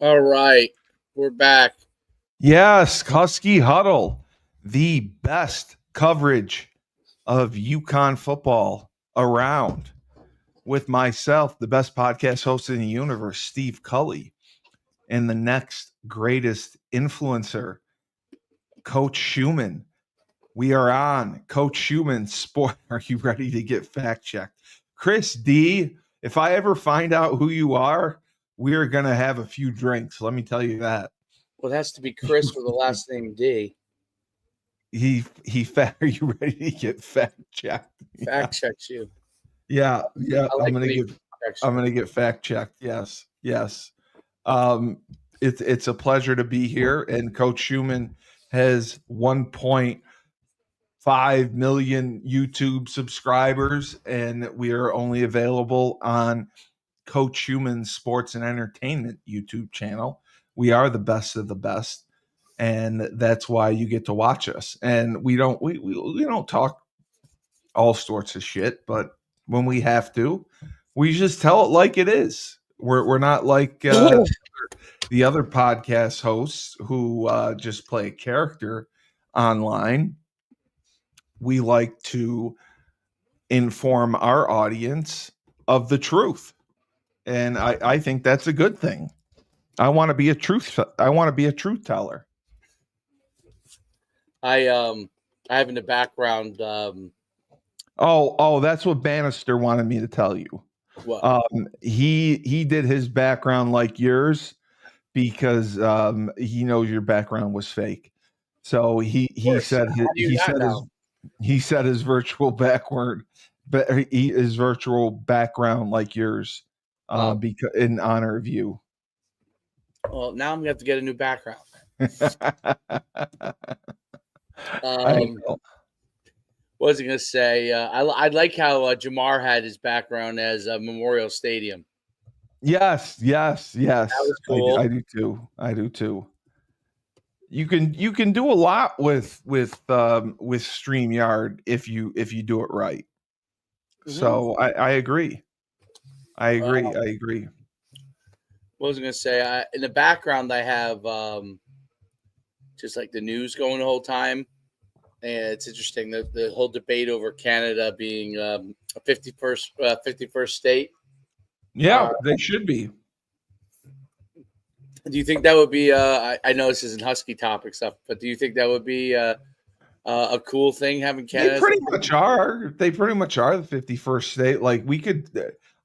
All right, we're back. Yes, Husky Huddle, the best coverage of UConn football around. With myself, the best podcast host in the universe, Steve Cully, and the next greatest influencer, Coach Schuman. We are on Coach Schuman Sport. Are you ready to get fact checked? Chris D, if I ever find out who you are, we are going to have a few drinks. Let me tell you that. Well, it has to be Chris with the last name D. Are you ready to get fact checked? Fact checks you. Yeah. I like when he checks I'm you. gonna get fact checked. Yes. It's a pleasure to be here. And Coach Schuman has 1.5 million YouTube subscribers, and we are only available on Coach Schuman's Sports and Entertainment YouTube channel. We are the best of the best, and that's why you get to watch us. And we don't talk all sorts of shit, but when we have to, we just tell it like it is. We're not like the other podcast hosts who just play a character online. We like to inform our audience of the truth, and I think that's a good thing. I want to be a truth. I want to be a truth teller. I have in the background. Oh, that's what Bannister wanted me to tell you. What? He did his background like yours because he knows your background was fake. So he said How do you not know? he said his virtual backward, but his virtual background like yours, because in honor of you. Well, now I'm gonna have to get a new background. I know. What was I gonna say? I like how Jamar had his background as Memorial Stadium. Yes. That was cool. I do too. I do too. You can do a lot with StreamYard if you do it right. So I agree. I agree. What was I gonna say? In the background, I have just like the news going the whole time, and it's interesting the whole debate over Canada being a 51st state. Yeah, they should be. Do you think that would be? I know this isn't Husky topic stuff, but do you think that would be a cool thing having Canada? They pretty much are. They pretty much are the 51st state. Like we could.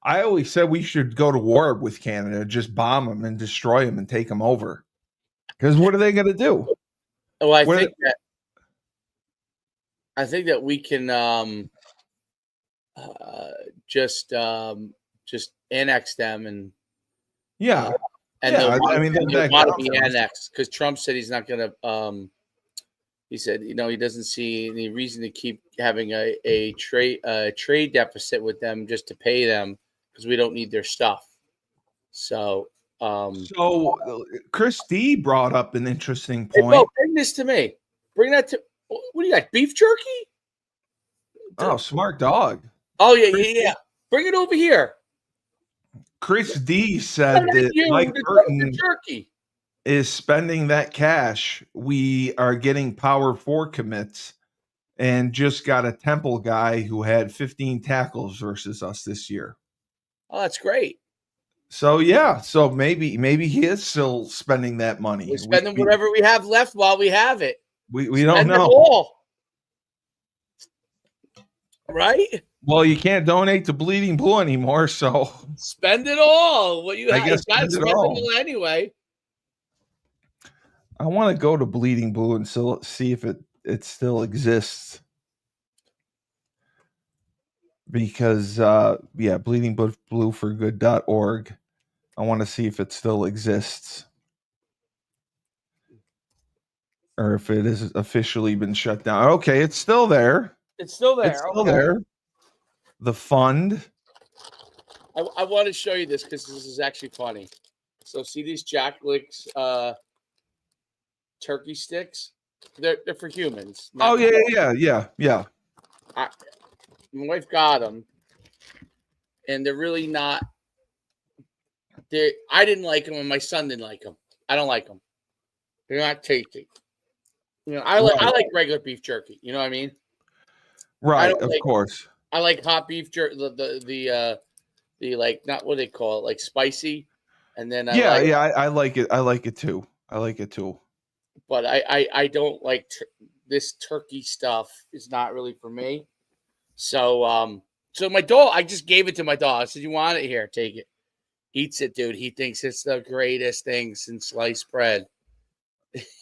I always said we should go to war with Canada, just bomb them and destroy them and take them over. Because what are they going to do? Well, I think that we can just annex them and yeah. They'll want to be sense. annexed because Trump said he's not going to. He said, he doesn't see any reason to keep having a trade deficit with them just to pay them because we don't need their stuff. So Chris D brought up an interesting point. Hey, Bo, bring this to me. Bring that to. What do you got? Beef jerky? Oh, smart dog. Oh yeah. Bring it over here. Chris D said that Mike Burton jerky is spending that cash. We are getting Power 4 commits and just got a Temple guy who had 15 tackles versus us this year. Oh, that's great. So yeah, so maybe he is still spending that money. We're spending whatever we have left while we have it. We don't know. All. Right? Well, you can't donate to Bleeding Blue anymore, so spend it all. What you I guess spend it all anyway. I want to go to Bleeding Blue and see if it still exists. Because bleedingblueforgood.org. I want to see if it still exists. Or if it has officially been shut down. Okay, it's still there. It's still there. It's still there. The fund. I want to show you this because this is actually funny. So see these Jack Licks turkey sticks? They're for humans. Oh yeah. My wife got them, and they're really not. I didn't like them, and my son didn't like them. I don't like them. They're not tasty. I like regular beef jerky. You know what I mean? I Right, don't of like. course. I like hot beef jerky. The like not what they call it, like spicy, and then I like. Yeah, I like it. I like it too. I like it too. But I don't like this turkey stuff. Is not really for me. So my dog, I just gave it to my dog. I said, "You want it? Here, take it." Eats it, dude. He thinks it's the greatest thing since sliced bread.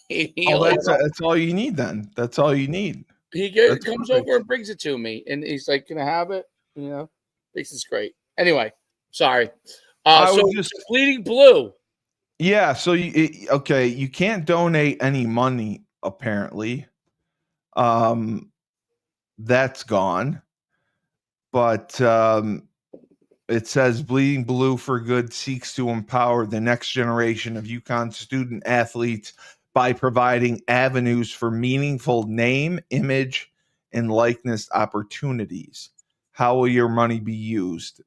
That's all you need then. That's all you need. He That's comes perfect. over and brings it to me, and he's like, "Can I have it?" Thinks it's great. Anyway, sorry. So Bleeding Blue. Yeah, so you can't donate any money apparently. That's gone. But it says Bleeding Blue for Good seeks to empower the next generation of UConn student athletes by providing avenues for meaningful name, image, and likeness opportunities. How will your money be used?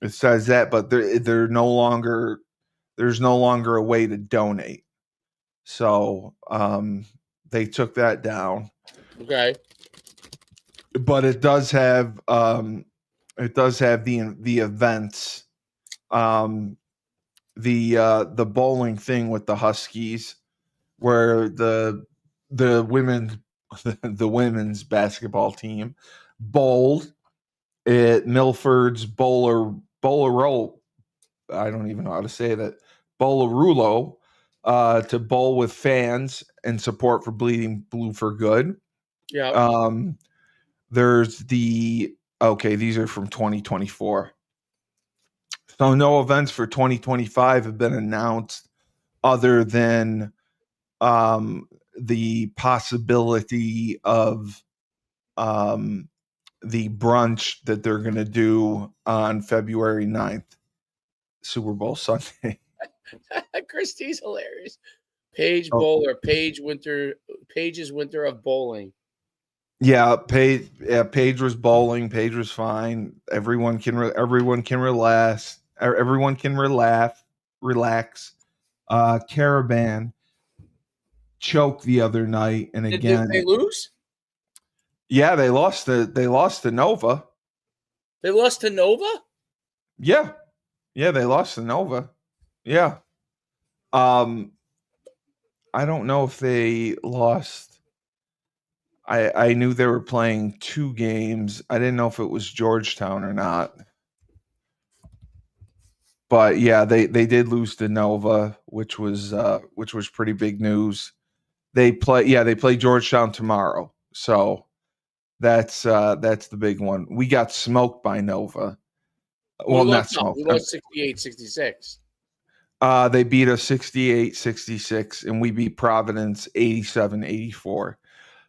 It says that, but there's no longer a way to donate. So they took that down. Okay. But it does have the events, the bowling thing with the Huskies, where the women's basketball team bowled at Milford's Bowler. I don't even know how to say that. Bowlarulo, to bowl with fans and support for Bleeding Blue for Good. Yeah. There's these are from 2024. So no events for 2025 have been announced other than the possibility of the brunch that they're going to do on February 9th, Super Bowl Sunday. Christy's hilarious. Paige Winter of Bowling. Yeah, Paige was bowling. Paige was fine. Everyone can relax. Everyone can relax. Caravan choked the other night, and again, Did they lose? Yeah, they lost to Nova. They lost to Nova? Yeah. Yeah, they lost to Nova. Yeah. I don't know if they lost. I knew they were playing 2 games. I didn't know if it was Georgetown or not. But yeah, they did lose to Nova, which was pretty big news. They play Georgetown tomorrow. So that's the big one. We got smoked by Nova. Well, not smoked. We lost 68-66. They beat us 68-66, and we beat Providence 87-84.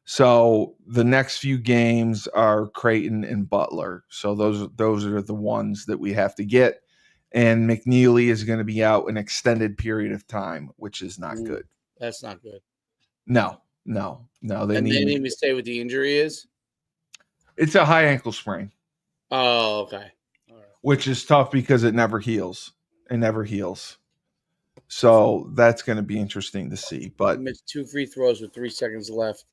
So the next few games are Creighton and Butler. So those are the ones that we have to get. And McNeely is going to be out an extended period of time, which is not good. That's not good. No. They didn't even say what the injury is? It's a high ankle sprain. Oh, okay. All right. Which is tough because it never heals. So that's going to be interesting to see. But he missed 2 free throws with 3 seconds left.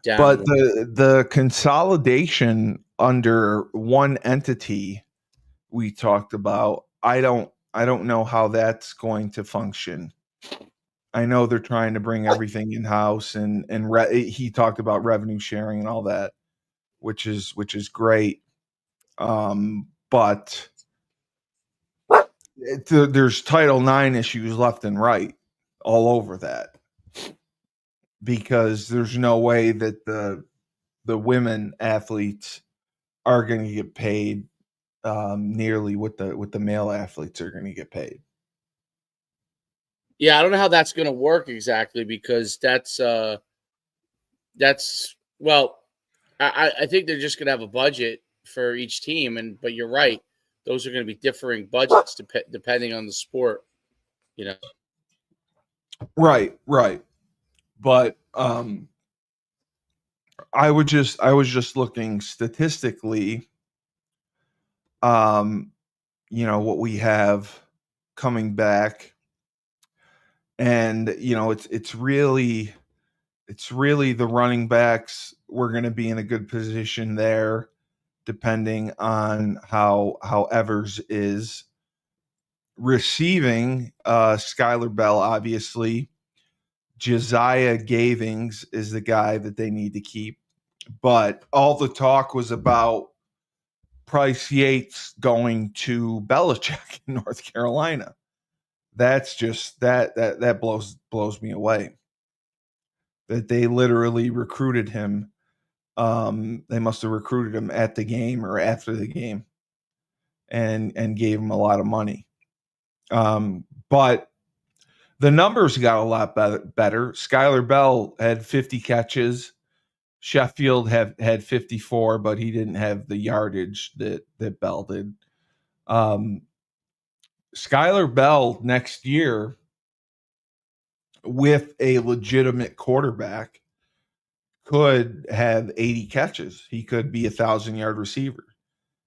But the consolidation under one entity we talked about, I don't know how that's going to function. I know they're trying to bring everything in house, and he talked about revenue sharing and all that, which is great. But there's Title IX issues left and right all over that, because there's no way that the women athletes are going to get paid nearly what the male athletes are going to get paid. Yeah, I don't know how that's going to work exactly, because that's well, I think they're just going to have a budget for each team, but you're right, those are going to be differing budgets depending on the sport. Right. But I was just looking statistically, what we have coming back. And, it's really the running backs. We're going to be in a good position there, depending on how Evers is. Receiving, Skylar Bell, obviously. Josiah Gavings is the guy that they need to keep. But all the talk was about Price Yates going to Belichick in North Carolina. That's just that blows me away. That they literally recruited him. They must have recruited him at the game or after the game, and gave him a lot of money. But the numbers got a lot better. Skylar Bell had 50 catches. Sheffield had 54, but he didn't have the yardage that Bell did. Skylar Bell next year, with a legitimate quarterback, could have 80 catches. He could be 1,000-yard receiver.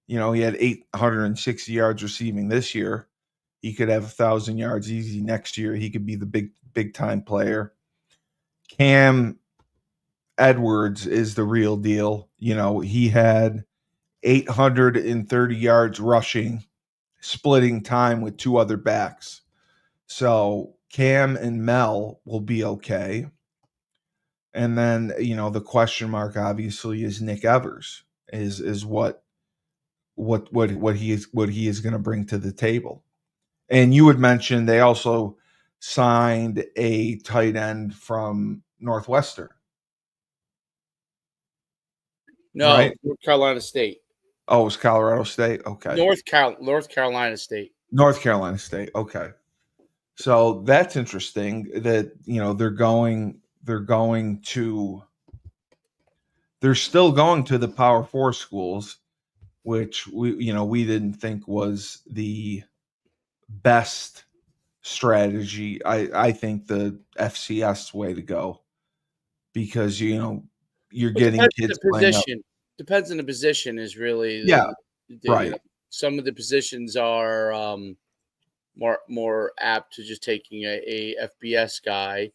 He had 860 yards receiving this year. He could have 1,000 yards easy next year. He could be the big time player. Cam Edwards is the real deal. He had 830 yards rushing, splitting time with two other backs. So Cam and Mel will be okay. And then, the question mark obviously is Nick Evers is what he is going to bring to the table. And you had mentioned they also signed a tight end from Northwestern. No, right? North Carolina State. Oh, it was Colorado State? Okay. North Carolina State. North Carolina State. Okay. So that's interesting that, they're still going to the Power 4 schools, which we didn't think was the best strategy. I think the FCS way to go, because you're getting kids playing up. Depends on the position is really right. Some of the positions are more apt to just taking a FBS guy.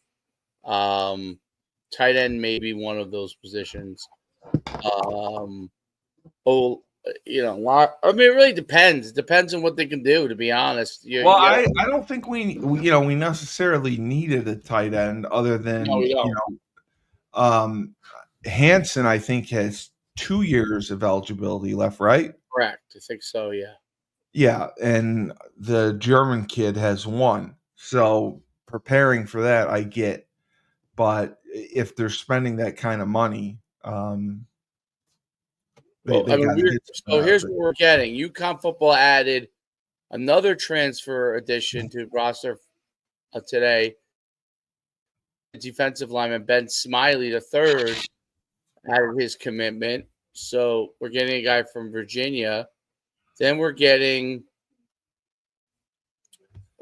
Tight end may be one of those positions. It really depends. It depends on what they can do, to be honest. I don't think we necessarily needed a tight end, other than Hansen, I think, has 2 years of eligibility left, right? Correct. I think so, yeah. Yeah, and the German kid has 1. So preparing for that, I get. But if they're spending that kind of money, here's what we're getting. UConn football added another transfer addition to roster today. Defensive lineman Ben Smiley III added his commitment. So we're getting a guy from Virginia. Then we're getting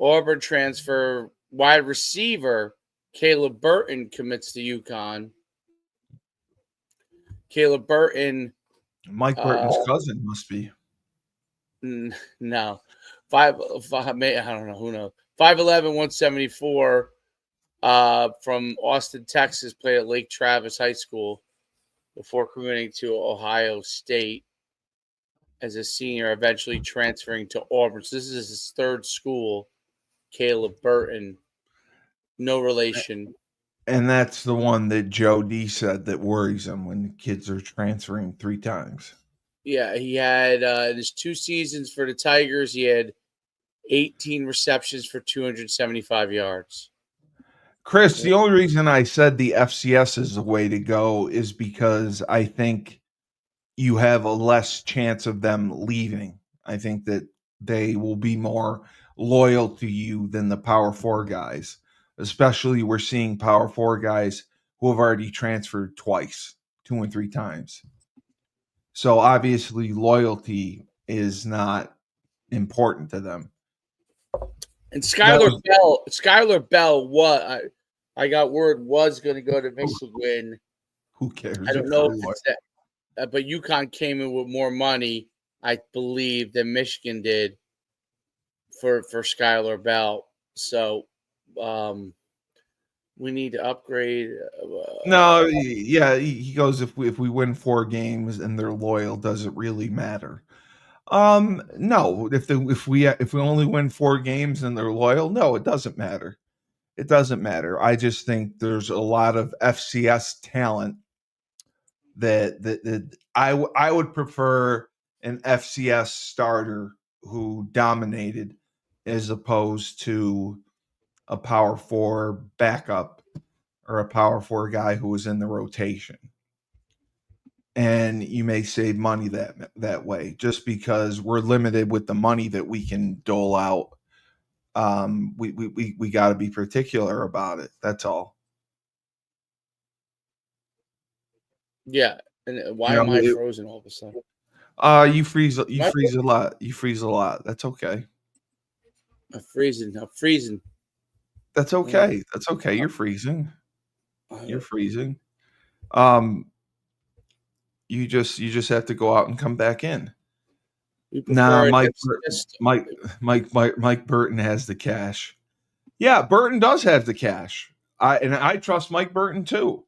Auburn transfer wide receiver Caleb Burton commits to UConn. Caleb Burton, Mike Burton's cousin, must be. No, I don't know, who knows. 5'11", 174, from Austin, Texas. Played at Lake Travis High School before committing to Ohio State as a senior, eventually transferring to Auburn. So this is his third school. Caleb Burton, no relation. And that's the one that Joe D said that worries him, when kids are transferring 3 times. Yeah, he had in his 2 seasons for the Tigers, he had 18 receptions for 275 yards. Chris, the only reason I said the FCS is the way to go is because I think you have a less chance of them leaving. I think that they will be more loyal to you than the Power 4 guys. Especially, we're seeing Power 4 guys who have already transferred twice, 2 and 3 times. So obviously loyalty is not important to them. And Skylar Bell, what I got word was going to go to Michigan. Who cares? I don't know if it's that, but UConn came in with more money, I believe, than Michigan did for Skylar Bell. So we need to upgrade. No, yeah, he goes, if we win 4 games and they're loyal, does it really matter? No. If we only win 4 games and they're loyal, no, it doesn't matter. It doesn't matter. I just think there's a lot of FCS talent that I would prefer an FCS starter who dominated as opposed to a power 4 backup or a power 4 guy who was in the rotation. And you may save money that way, just because we're limited with the money that we can dole out. We got to be particular about it. That's all. Yeah, and why You am I know, frozen all of a sudden? you freeze a lot. You freeze a lot. That's okay. I'm freezing. I'm freezing. That's okay. That's okay. You're freezing. You're freezing. Um, you just have to go out and come back in. We Nah, prefer an system. Mike Burton has the cash. Yeah, Burton does have the cash. I trust Mike Burton too.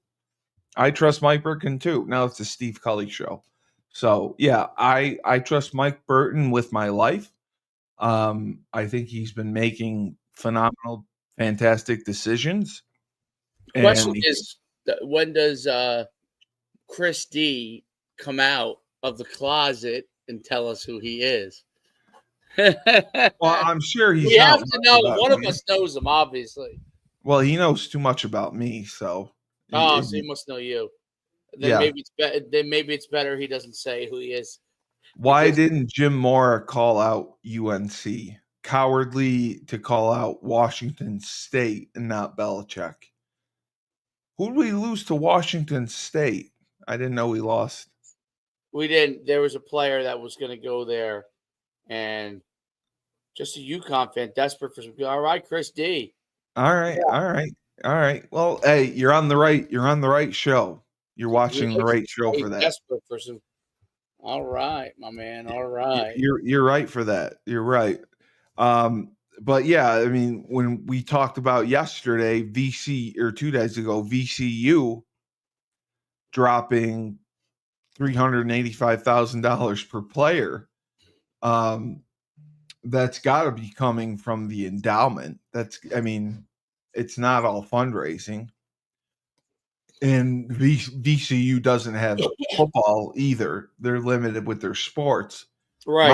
I trust Mike Burton too. Now it's the Steve Cully show. So yeah, I trust Mike Burton with my life. I think he's been making phenomenal, fantastic decisions. Question And is, when does Chris D come out of the closet and tell us who he is? well, I'm sure he's We have not to know. about One of me. us knows him, obviously. Well, he knows too much about me, so Oh, so he must know you. Then yeah. maybe it's better he doesn't say who he is. Why didn't Jim Mora call out UNC? Cowardly to call out Washington State and not Belichick. Who did we lose to Washington State? I didn't know we lost. We didn't. There was a player that was going to go there, and just a UConn fan desperate for some. All right, Chris D. All right, all right, all right. Well, hey, you're on the right show. You're watching the right show for that. Desperate for some. All right, my man. All right. You're right for that. You're right. But yeah, I mean, when we talked about yesterday, VC or 2 days ago, VCU dropping $385,000 per player. That's got to be coming from the endowment. It's not all fundraising. And VCU doesn't have football either. They're limited with their sports. Right.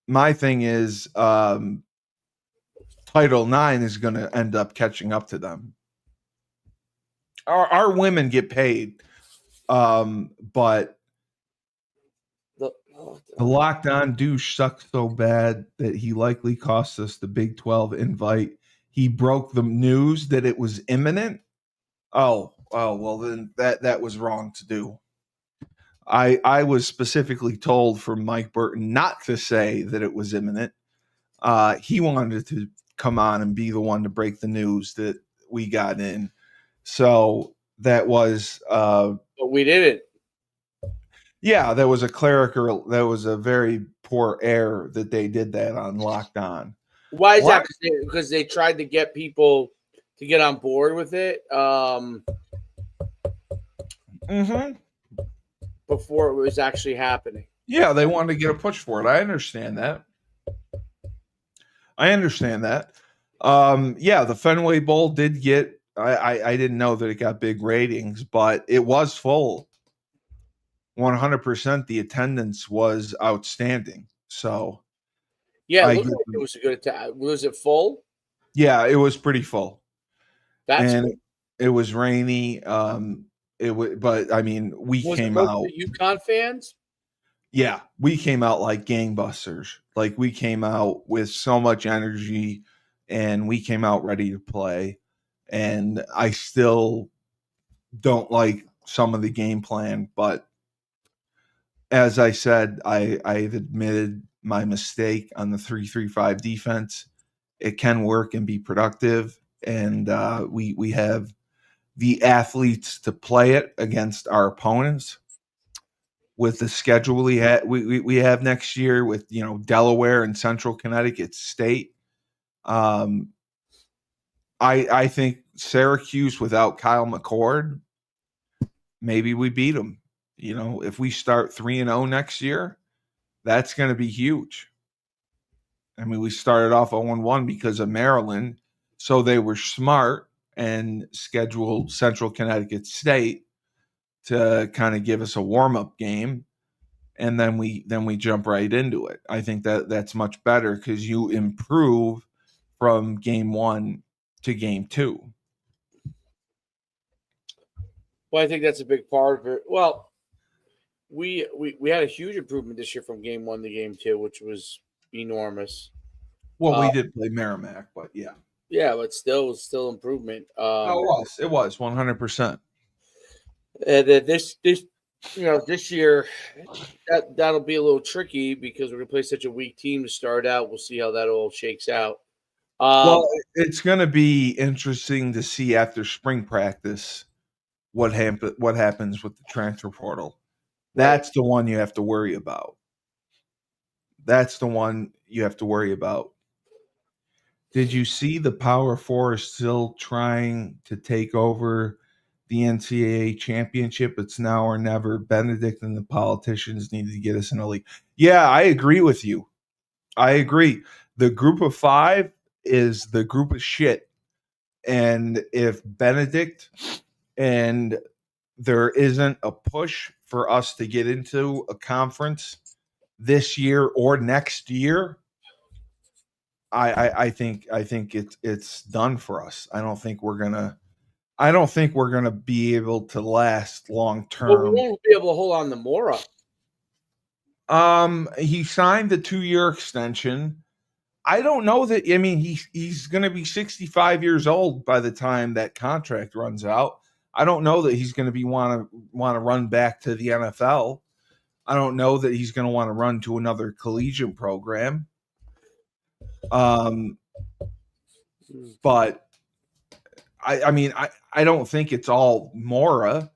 My thing is Title IX is going to end up catching up to them. Our women get paid, but the lockdown douche sucks so bad that he likely cost us the Big 12 invite. He broke the news that it was imminent. Oh, well, then that was wrong to do. I was specifically told from Mike Burton not to say that it was imminent. He wanted to come on and be the one to break the news that we got in. So that was but we didn't. Yeah, there was a very poor error that they did that on lockdown. Why is that? Because they tried to get people to get on board with it before it was actually happening. Yeah, they wanted to get a push for it. I understand that. Yeah, the Fenway Bowl did get I didn't know that it got big ratings, but it was full. 100%. The attendance was outstanding. So yeah, it looked like it was a good attack. Was it full? Yeah, it was pretty full. That's and cool. It was rainy. It was, but I mean, we came out. UConn fans. Yeah, we came out like gangbusters. Like we came out with so much energy, and we came out ready to play. And I still don't like some of the game plan, but as I said, I've admitted my mistake on the 3-3-5 defense. It can work and be productive, and we have the athletes to play it against our opponents. with the schedule we have next year with Delaware and Central Connecticut State. I think Syracuse without Kyle McCord, maybe we beat them. If we start 3-0 next year, that's going to be huge. I mean, we started off 0-1 because of Maryland, so they were smart and scheduled Central Connecticut State to kind of give us a warm-up game, and then we jump right into it. I think that's much better because you improve from game 1 to game 2. Well, I think that's a big part of it. Well, we had a huge improvement this year from game 1 to game 2, which was enormous. Well, we did play Merrimack, but yeah. Yeah, but still improvement. It was 100%. This this year that'll be a little tricky because we're gonna play such a weak team to start out. We'll see how that all shakes out. Well, it's going to be interesting to see after spring practice what happens with the transfer portal. That's the one you have to worry about. Did you see the Power Four is still trying to take over the NCAA championship? It's now or never. Benedict and the politicians need to get us in a league. Yeah, I agree with you. I agree. The group of 5 is the group of shit. And if Benedict and there isn't a push for us to get into a conference this year or next year, I think it's done for us. I don't think we're gonna be able to last long term. Well, we won't be able to hold on to Mora. He signed a 2-year extension. I don't know that. I mean, he's going to be 65 years old by the time that contract runs out. I don't know that he's going to want to run back to the NFL. I don't know that he's going to want to run to another collegiate program. But I mean, I don't think it's all Mora.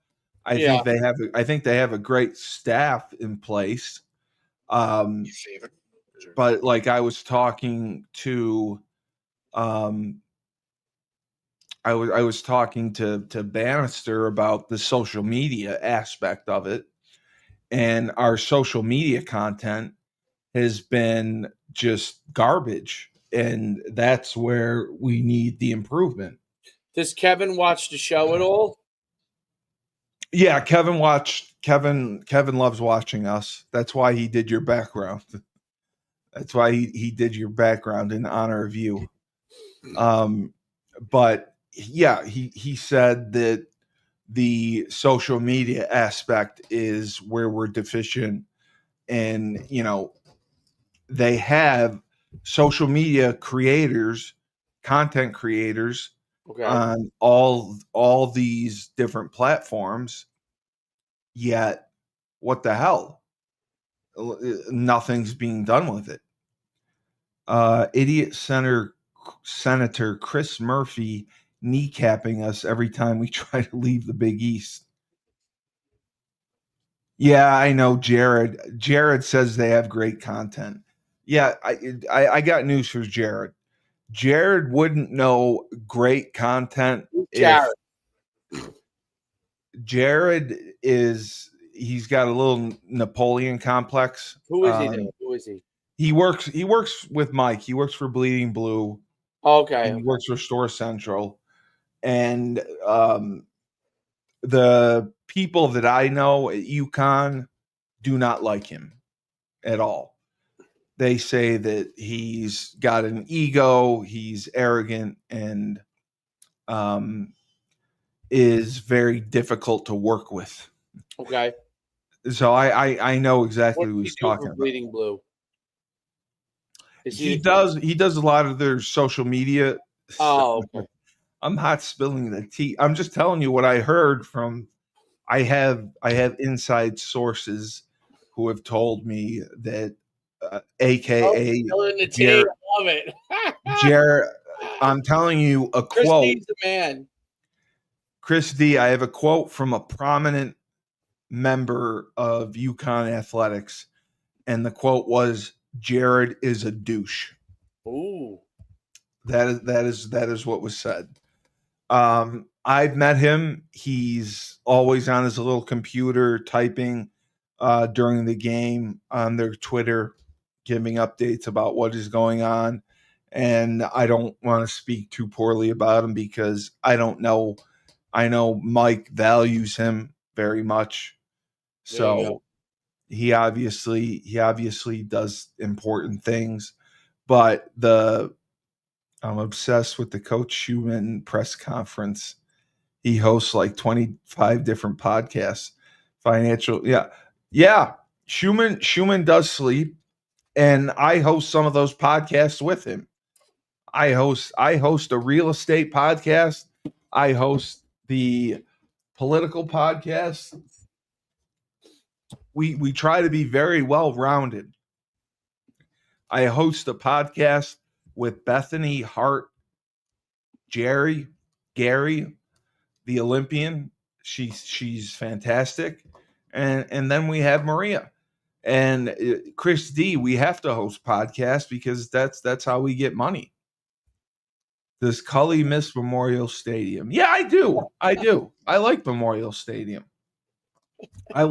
I think they have a great staff in place. But like I was talking to I was talking to Bannister about the social media aspect of it, and our social media content has been just garbage, and that's where we need the improvement. Does Kevin watch the show at all? Yeah, Kevin loves watching us. That's why he did your background. That's why he did your background in honor of you. But yeah, he said that the social media aspect is where we're deficient, and they have social media creators, content creators on all these different platforms. Yet, what the hell? Nothing's being done with it. Idiot Senator Chris Murphy kneecapping us every time we try to leave the Big East. Yeah, I know, Jared. Jared says they have great content. Yeah, I got news for Jared. Jared wouldn't know great content if Jared he's got a little Napoleon complex. Who is he? He works with Mike. He works for Bleeding Blue. Okay. And he works for Store Central. And the people that I know at UConn do not like him at all. They say that he's got an ego, he's arrogant, and is very difficult to work with. Okay. So I know exactly who he's talking about. Bleeding Blue. He does a lot of their social media. Oh, okay. I'm not spilling the tea. I'm just telling you what I heard from. I have inside sources who have told me that, AKA Jared. I love it. Jared, I'm telling you a quote. Chris D's the man. Chris D. I have a quote from a prominent member of UConn athletics, and the quote was, "Jared is a douche." Ooh. That is what was said. I've met him. He's always on his little computer typing during the game on their Twitter, giving updates about what is going on. And I don't want to speak too poorly about him because I don't know. I know Mike values him very much. So he obviously does important things. But I'm obsessed with the Coach Schuman press conference. He hosts like 25 different podcasts. Financial, yeah. Yeah. Schuman does sleep, and I host some of those podcasts with him. I host a real estate podcast. I host the political podcast. We try to be very well rounded. I host a podcast with Bethany Hart, Gary, the Olympian. She's fantastic, and then we have Maria and Chris D. We have to host podcasts because that's how we get money. Does Cully miss Memorial Stadium? Yeah, I do. I do. I like Memorial Stadium. I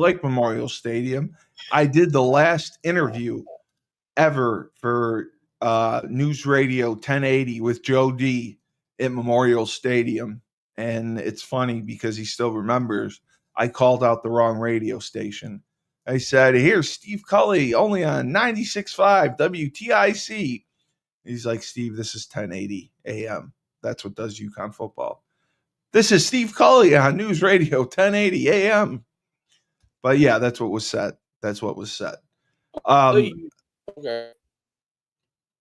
did the last interview ever for News Radio 1080 with Joe D at Memorial Stadium. And it's funny because he still remembers I called out the wrong radio station. I said, "Here's Steve Cully, only on 96.5 WTIC." He's like, "Steve, this is 1080 AM. That's what does UConn football. This is Steve Cully on News Radio 1080 AM." But yeah, that's what was said. Okay.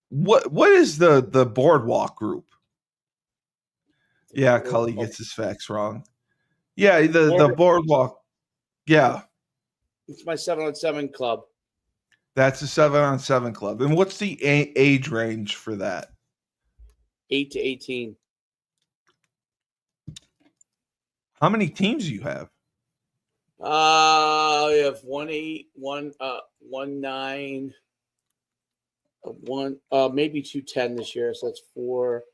What is the boardwalk group? Yeah, Cully gets his facts wrong. Yeah, the boardwalk. Yeah, It's my 7-on-7 club. that's a 7-on-7 club. And what's the age range for that? 8 to 18. How many teams do you have? We have 1-8, 1-9, maybe 2-10 this year. So that's 4.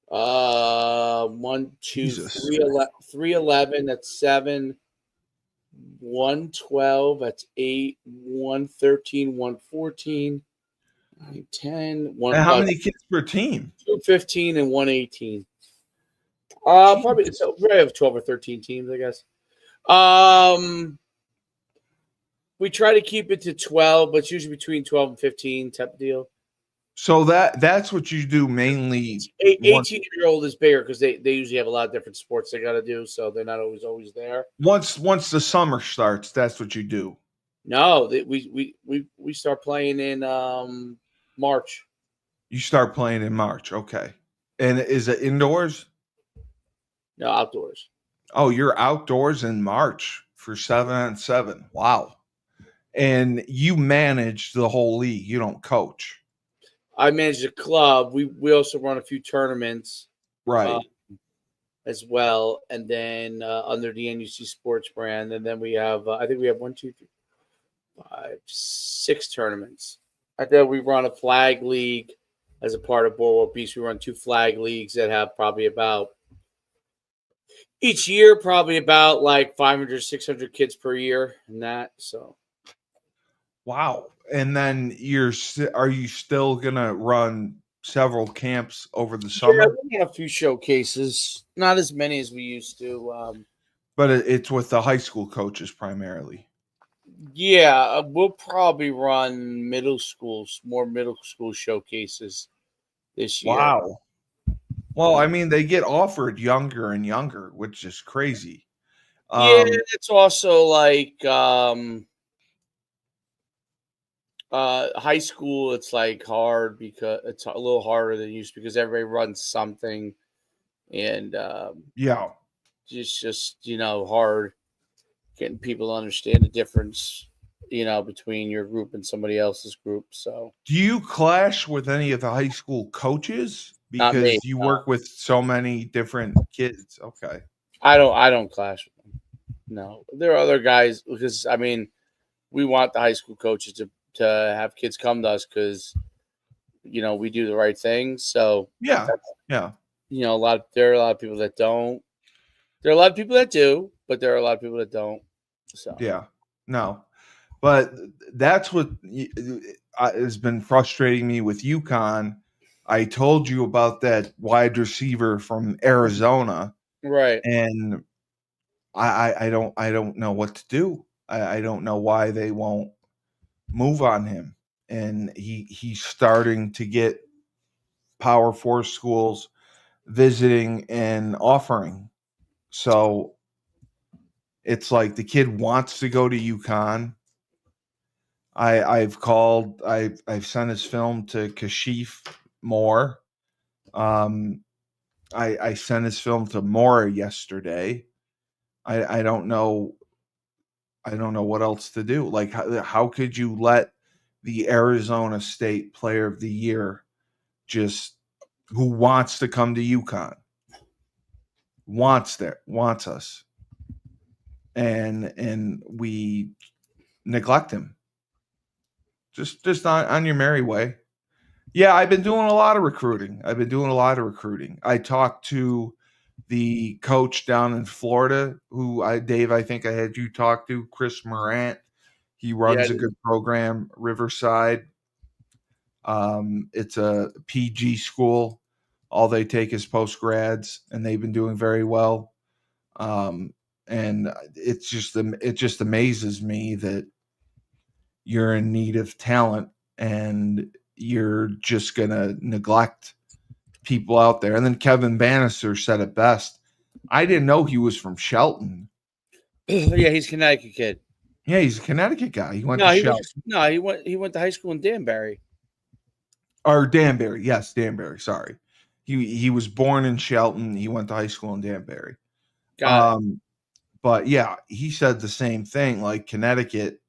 1, 2, Jesus. 3-11. That's 7. 1-12. That's 8. 1-13. 1-14. 9, 10. And how many kids per team? 2-15 and 1-18. Probably so. We have 12 or 13 teams, I guess. We try to keep it to 12, but it's usually between 12 and 15 type of deal. So that's what you do mainly. 18-year-old is bigger because they usually have a lot of different sports they got to do, so they're not always there. Once the summer starts, that's what you do. No, we start playing in March. You start playing in March, okay. And is it indoors? No, outdoors. Oh, you're outdoors in March for 7-on-7. Wow. And you manage the whole league. You don't coach. I manage the club. We also run a few tournaments, right, as well, and then under the NUC Sports brand, and then we have I think we have 1, 2, 3, 5, 6 tournaments. And then we run a flag league as a part of Boardwalk Beast. We run 2 flag leagues that have probably about each year, probably about like 500, 600 kids per year, and that so. Wow. And then are you still gonna run several camps over the summer? Yeah, we have a few showcases, not as many as we used to. But it's with the high school coaches primarily. Yeah, we'll probably run more middle school showcases this year. Wow. Well, I mean, they get offered younger and younger, which is crazy. Yeah, it's also like high school. It's like hard because it's a little harder than used because everybody runs something, and yeah, just hard getting people to understand the difference, between your group and somebody else's group. So, do you clash with any of the high school coaches because you work with so many different kids? Okay, I don't clash with them. No, there are other guys because I mean, we want the high school coaches to have kids come to us because we do the right thing. So Yeah, that's yeah, there are a lot of people that don't. There are a lot of people that do, but there are a lot of people that don't. So yeah. No, but that's what has been frustrating me with UConn. I told you about that wide receiver from Arizona, right, and I don't know what to do. I don't know why they won't move on him. And he's starting to get Power Four schools visiting and offering. So it's like the kid wants to go to UConn. I've sent his film to Kashif Moore. Um, I sent his film to Mora yesterday. I don't know. I don't know what else to do. Like, how could you let the Arizona State Player of the Year just who wants to come to UConn, wants us, and we neglect him? Just on your merry way. Yeah, I've been doing a lot of recruiting. I talked to the coach down in Florida, Dave, I think I had you talk to, Chris Morant. He yeah, runs a good program, Riverside. It's a PG school. All they take is post grads, and they've been doing very well. And it just amazes me that you're in need of talent and you're just gonna neglect people out there. And then Kevin Bannister said it best. I didn't know he was from Shelton. yeah. He's a Connecticut kid. Yeah, he's a Connecticut guy. He went to No, he was Shelton no. He went to high school in Danbury. or Danbury. Yes, Danbury. Sorry, he was born in Shelton. He went to high school in Danbury. Got it. Um, but yeah, he said the same thing. Like Connecticut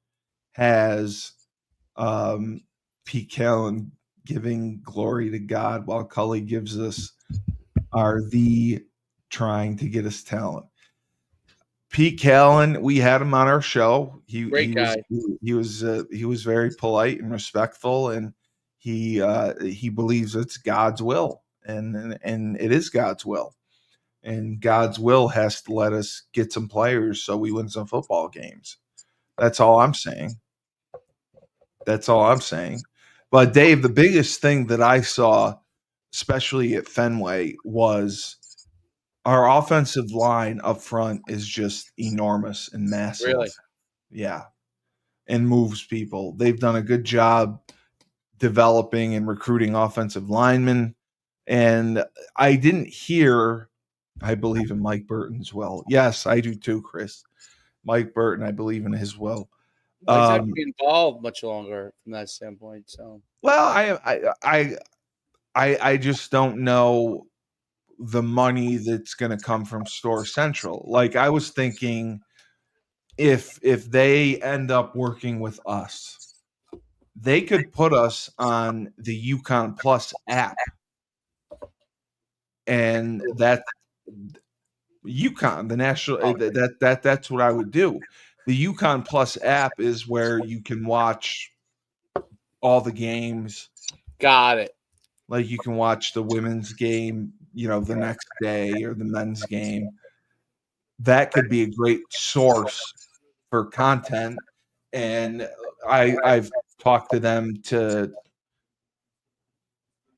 has Pete Callen giving glory to God, while Cully gives us are the trying to get us talent. Pete Callen, we had him on our show. He Great he was guy. he was very polite and respectful, and he believes it's God's will, and it is God's will, and God's will has to let us get some players so we win some football games. That's all I'm saying. That's all I'm saying. But Dave, the biggest thing that I saw, especially at Fenway, was our offensive line up front is just enormous and Really. massive. Yeah. And moves people. They've done a good job developing and recruiting offensive linemen. And I didn't hear, I believe in Mike Burton as well. Yes, I do too, Chris. Mike Burton, I believe in as well. Mike's not going to be involved much longer from that standpoint. So Well, I just don't know the money that's going to come from Store Central. Like I was thinking, if they end up working with us, they could put us on the UConn Plus app, and that UConn, the national that's what I would do. The UConn Plus app is where you can watch all the games. got it. Like you can watch the women's game, the next day, or the men's game. That could be a great source for content. And I've talked to them to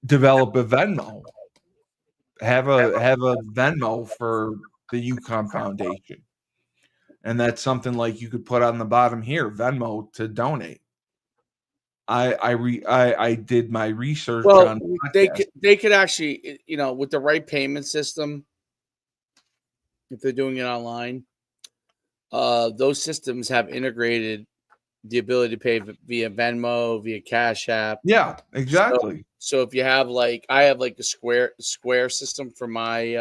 develop a Venmo, have a Venmo for the UConn Foundation, and that's something like you could put on the bottom here, Venmo to donate. I did my research Well, on they podcast. could actually, with the right payment system, if they're doing it online, those systems have integrated the ability to pay via Venmo, via Cash App. Yeah, So, exactly. so if you have I have like a Square system for my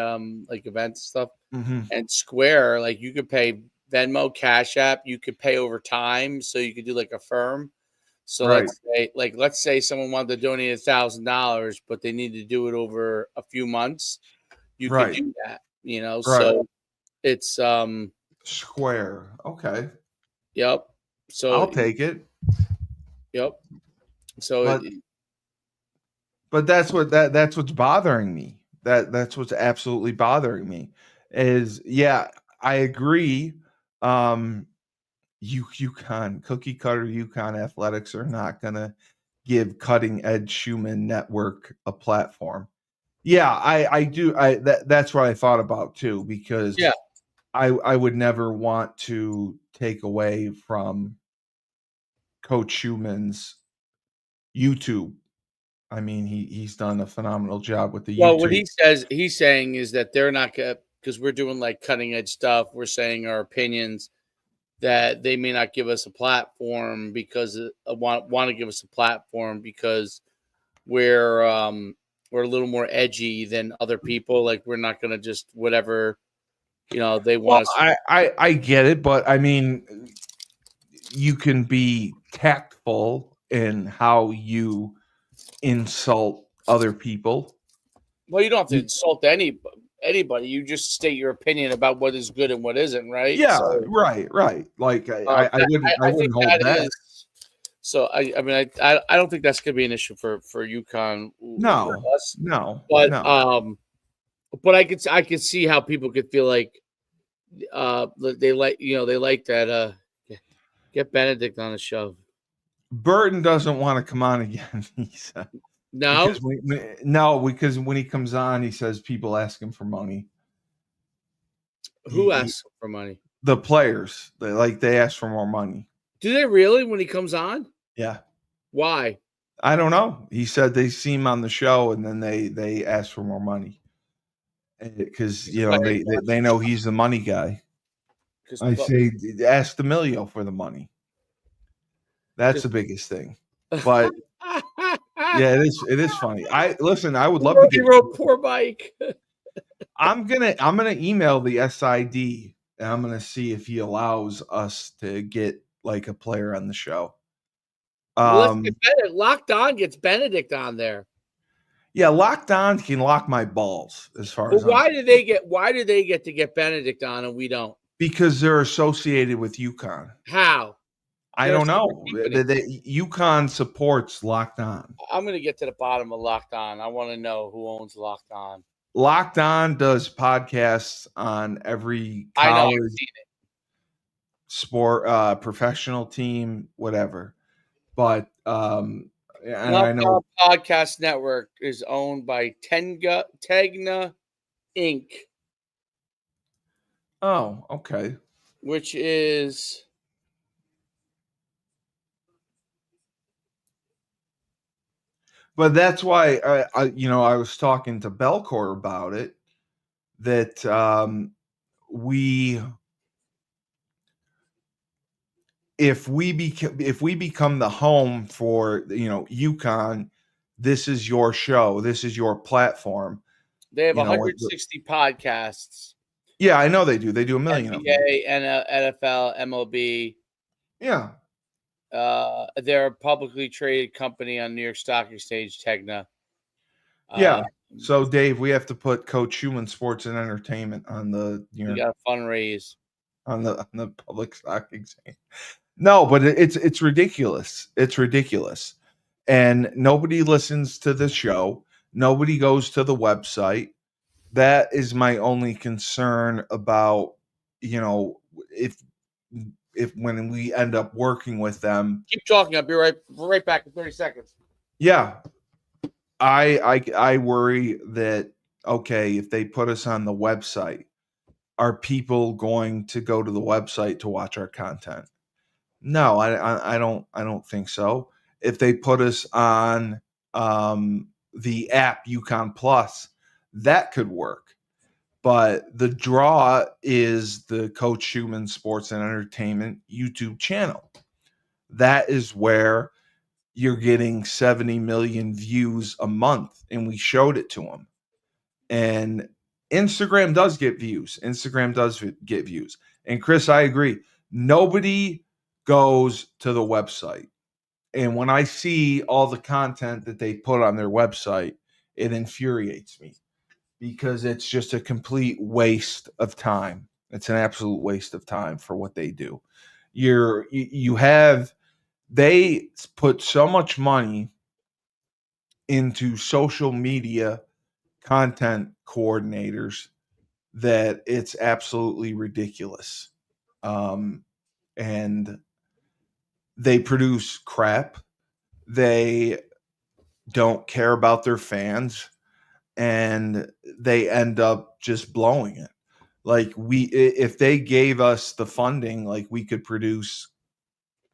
like events and stuff, Hmm. and Square, like you could pay Venmo, Cash App, you could pay over time, so you could do like a firm. So Right, let's say someone wanted to donate $1,000, but they need to do it over a few months. You could right, do that, right. So it's Square. Okay. Yep. So, I'll take it. yep. So, But that's what's bothering me. That's what's absolutely bothering me is yeah, I agree. Um UConn, cookie cutter UConn athletics are not gonna give cutting edge Schuman network a platform. Yeah, I do. That's what I thought about too, because yeah. I would never want to take away from Coach Schuman's YouTube. I mean, he's done a phenomenal job with the Well, what YouTube. he's saying is that they're not gonna, because we're doing like cutting edge stuff. We're saying our opinions, that they may not give us a platform because want to give us a platform because we're a little more edgy than other people. Like we're not gonna just whatever they Well, want us. I get it, but I mean, you can be tactful in how you insult other people. Well, you don't have to You- insult anybody. You just state your opinion about what is good and what isn't, right? Yeah, So right. Like I I think wouldn't hold that back. is. So I mean I don't think that's going to be an issue for UConn with No, us, no, but no. I could see how people could feel like they like they like that get Benedict on the show. Burton doesn't want to come on again. He said No, because when he comes on, he says people ask him for money. who He asks for money? the players they ask for more money. Do they really when he comes on? Yeah, Why? I don't know. He said they see him on the show and then they ask for more money because Because players want they know he's the money guy. because I say ask D'Amelio for the money. That's because the biggest thing. But yeah, it is funny. I listen. I would he love to get. wrote poor Mike. I'm gonna email the SID and I'm gonna see if he allows us to get like a player on the show. Well, let's get Um, Benedict. Locked On gets Benedict on there. yeah, locked on can lock my balls as far But as I'm concerned why do they get to get Benedict on and we don't? because they're associated with UConn. How? I They're a don't separate know. company. UConn supports Locked On. I'm gonna get to the bottom of Locked On. I want to know who owns Locked On. Locked On does podcasts on every I know, I've college, seen it. sport, professional team, whatever. But and I Locked know. On Podcast Network is owned by Tegna Inc., Oh, okay. which is But that's why I was talking to Belcor about it. That we if we become the home for UConn, this is your show, this is your platform. they have You know, 160 podcasts. yeah, I know they do. They do a million of them. NBA, NFL, MLB. Yeah, They're a publicly traded company on New York Stock Exchange, Tegna. Uh, yeah. So Dave, we have to put Coach Schuman Sports and Entertainment on the we got a fundraise. on the public stock exchange. No, but it's ridiculous. It's ridiculous. And nobody listens to the show. Nobody goes to the website. That is my only concern about, if when we end up working with them. Keep talking. I'll be right back in 30 seconds. Yeah. I worry that okay, if they put us on the website, are people going to go to the website to watch our content? No, I don't think so. If they put us on the app UConn Plus, that could work. But the draw is the Coach Schuman Sports and Entertainment YouTube channel. That is where you're getting 70 million views a month, and we showed it to them. And Instagram does get views. Instagram does get views. And Chris, I agree. Nobody goes to the website. And when I see all the content that they put on their website, it infuriates me because it's just a complete waste of time. It's an absolute waste of time for what they do. They put so much money into social media content coordinators that it's absolutely ridiculous. And they produce crap. They don't care about their fans, and they end up just blowing it. Like if they gave us the funding, like we could produce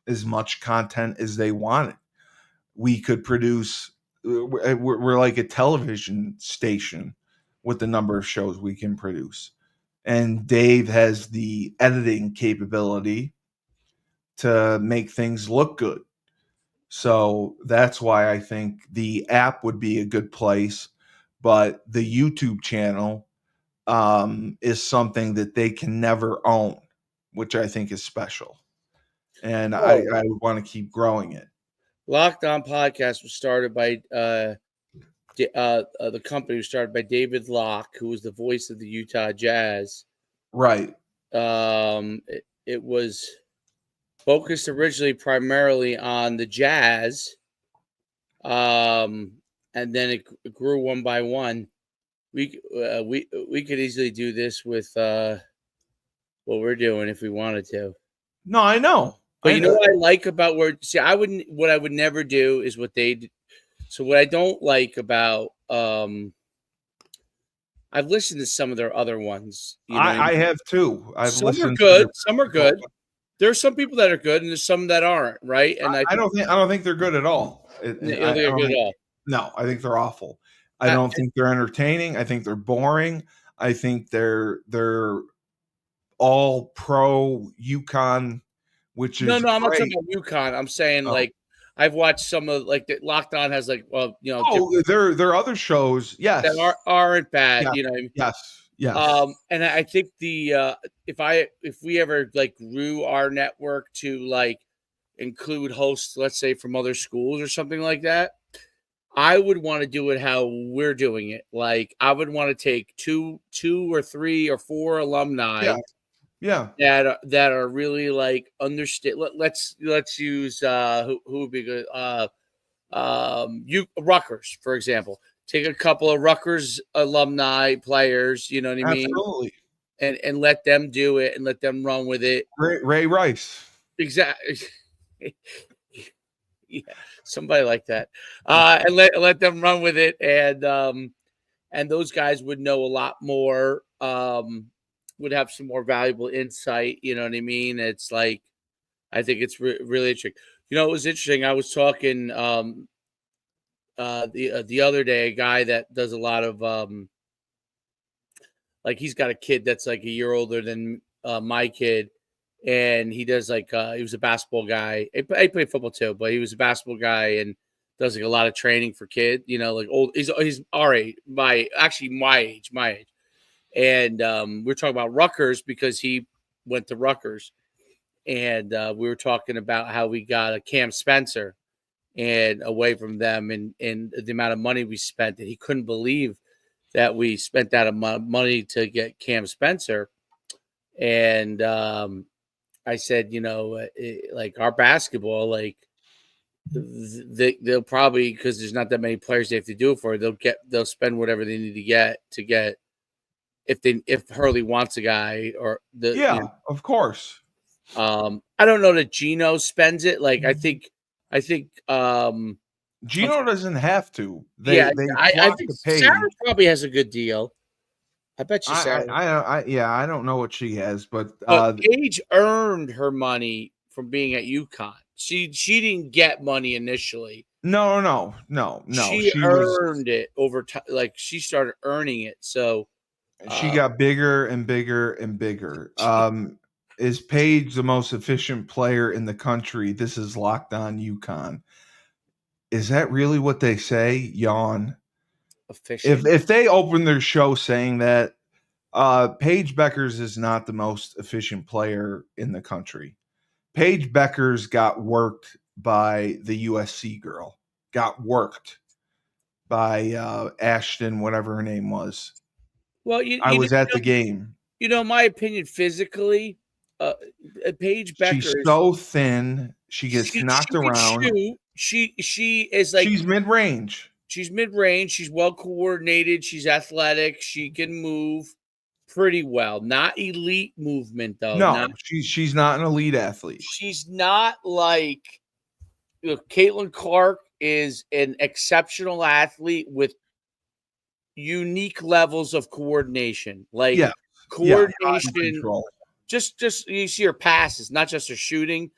as much content as they wanted. We could produce. We're like a television station with the number of shows we can produce, and Dave has the editing capability to make things look good. So that's why I think the app would be a good place, but the YouTube channel is something that they can never own, which I think is special. And I would want to keep growing it. Locked On Podcast was started by the company was started by David Locke, who was the voice of the Utah Jazz. Right. It was focused originally primarily on the Jazz, and then it grew one by one. We could easily do this with what we're doing if we wanted to. No, I know. But you know what I like about what I would never do is what they did. So what I don't like about I've listened to some of their other ones. I have too. I've listened. Some are good. There are some people that are good, and there's some that aren't. Right? And I don't think they're good at all. I don't think they're good at all. No, I think they're awful. I don't think they're entertaining. I think they're boring. I think they're all pro UConn, which is no. I'm not great. talking about UConn. I'm saying like I've watched some of like the Locked On has like there are other shows, yes, that aren't bad. Yeah. You know, what I mean? Yes. And I think if we ever like grew our network to like include hosts, let's say from other schools or something like that, I would want to do it how we're doing it. Like I would want to take two or three or four alumni, that are really like understand. Let's use who would be good. Rutgers, for example. Take a couple of Rutgers alumni players, you know what I mean? Absolutely. And let them do it and let them run with it. Ray Rice. Exactly. Yeah, somebody like that. And let them run with it. And those guys would know a lot more, would have some more valuable insight. You know what I mean? It's like, I think it's really interesting. You know, it was interesting. I was talking the other day, a guy that does a lot of like he's got a kid that's like a year older than my kid, and he does like he was a basketball guy. He played football too, but he was a basketball guy and does like a lot of training for kids. You know, like old. He's our age, my age. And we're talking about Rutgers because he went to Rutgers, and we were talking about how we got a Cam Spencer and away from them, and the amount of money we spent. And he couldn't believe that we spent that amount of money to get Cam Spencer. And I said, you know, like our basketball, like they'll probably, because there's not that many players they have to do it for, they'll spend whatever they need to get if Hurley wants a guy or of course. I don't know that Gino spends it. Like I think Gino doesn't have to. I think Sarah probably has a good deal. I bet you Sarah. I don't know what she has, but Paige earned her money from being at UConn. She didn't get money initially. No. She earned it over time. Like she started earning it. So she got bigger and bigger and bigger. Is Paige the most efficient player in the country? This is Locked On UConn. Is that really what they say? Yawn. Efficient. If they open their show saying that, Paige Bueckers is not the most efficient player in the country. Paige Bueckers got worked by the USC girl. Got worked by Ashton, whatever her name was. Well, I was at the game. My opinion physically, Paige She's Bueckers, so thin. She gets she knocked can around. shoot. She is like She's mid-range. she's mid range. She's well coordinated. She's athletic. She can move pretty well. Not elite movement though. Not No, she's not an elite athlete. she's not like Caitlin Clark is an exceptional athlete with unique levels of coordination. Like Yeah, yeah, body coordination, control. just you see her passes, not just her shooting,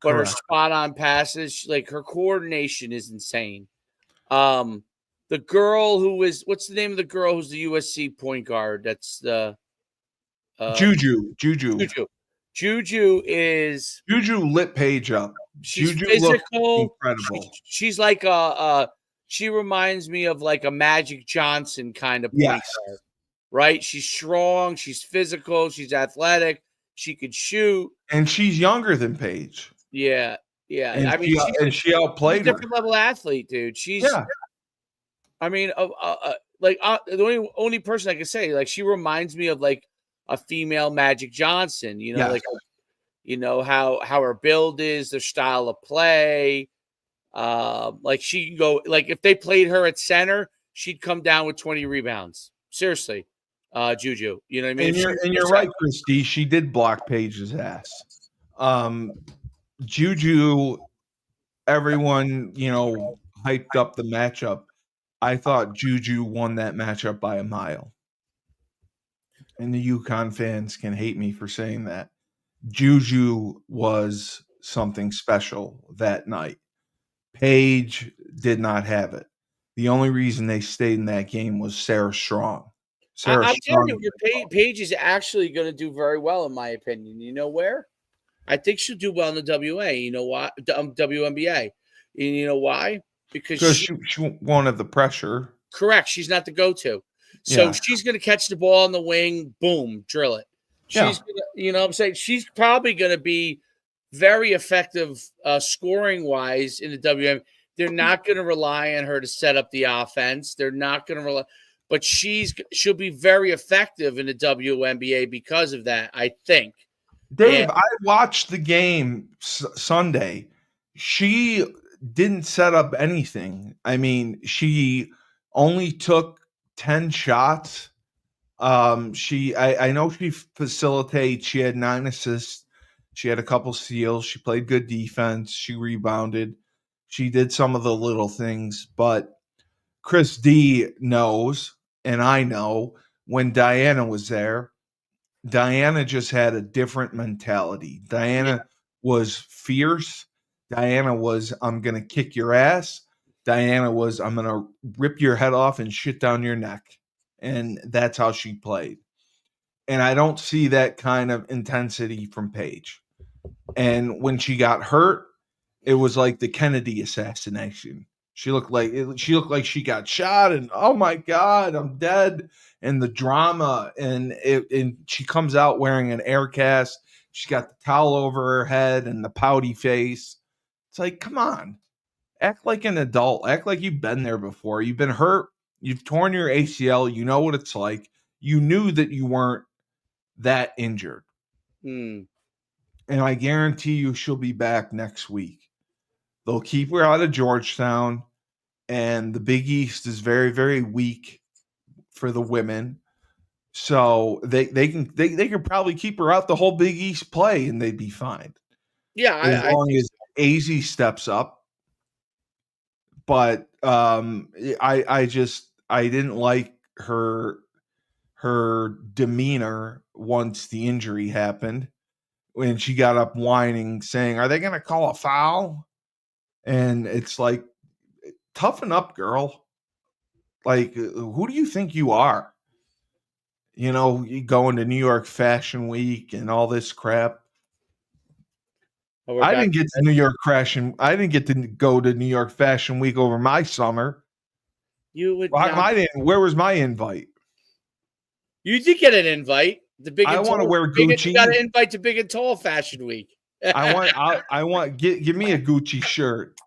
but her Correct. spot on passes. Like her coordination is insane. The girl who is what's the name of the girl who's the USC point guard? That's the Juju. Juju is Juju lit Paige up. she's Juju looked physical. incredible. She's like she reminds me of like a Magic Johnson kind of point Yes. guard, right? She's strong, she's physical, she's athletic, she could shoot. And she's younger than Paige. Yeah. And I mean, she she's a outplayed her. different level athlete, dude. She's Yeah. I mean, the only person I can say, like, she reminds me of like a female Magic Johnson. Yes. Like, how her build is, their style of play. Like she can go, like if they played her at center, she'd come down with 20 rebounds. Seriously, Juju. You know what I mean? And you're right, Christy. She did block Paige's ass. Juju, everyone, hyped up the matchup. I thought Juju won that matchup by a mile. And the UConn fans can hate me for saying that. Juju was something special that night. Paige did not have it. The only reason they stayed in that game was Sarah Strong. I'm telling you, Paige is actually going to do very well, in my opinion. You know where? I think she'll do well in the WA. You know why? WNBA. And you know why? Because she won't have the pressure. Correct. She's not the go-to. So she's going to catch the ball on the wing, boom, drill it. She's gonna, what I'm saying? She's probably going to be very effective scoring-wise in the WNBA. They're not going to rely on her to set up the offense. They're not going to rely, but she'll be very effective in the WNBA because of that, I think. Dave, I watched the game Sunday. She didn't set up anything. I mean, she only took 10 shots. I know she facilitated. She had 9 assists. She had a couple steals. She played good defense. She rebounded. She did some of the little things, but Chris D knows, and I know, when Diana was there, Diana just had a different mentality. Diana was fierce. Diana was, I'm going to kick your ass. Diana was, I'm going to rip your head off and shit down your neck. And that's how she played. And I don't see that kind of intensity from Paige. And when she got hurt, it was like the Kennedy assassination. She looked like she got shot, and oh my God, I'm dead. And the drama, and she comes out wearing an air cast. She's got the towel over her head and the pouty face. It's like, come on, act like an adult. Act like you've been there before. You've been hurt. You've torn your ACL. You know what it's like. You knew that you weren't that injured. And I guarantee you she'll be back next week. They'll keep her out of Georgetown, and the Big East is very, very weak for the women. So they can probably keep her out the whole Big East play, and they'd be fine. Yeah, as long as AZ steps up. But I didn't like her demeanor once the injury happened, when she got up whining, saying, "Are they going to call a foul?" And it's like, toughen up, girl. Like, who do you think you are? You going to New York Fashion Week and all this crap. I didn't get to New York I didn't get to go to New York Fashion Week over my summer. You would. Where was my invite? You did get an invite. The big. I want to wear Gucci. You got an invite to Big and Tall Fashion Week. I want. Give me a Gucci shirt.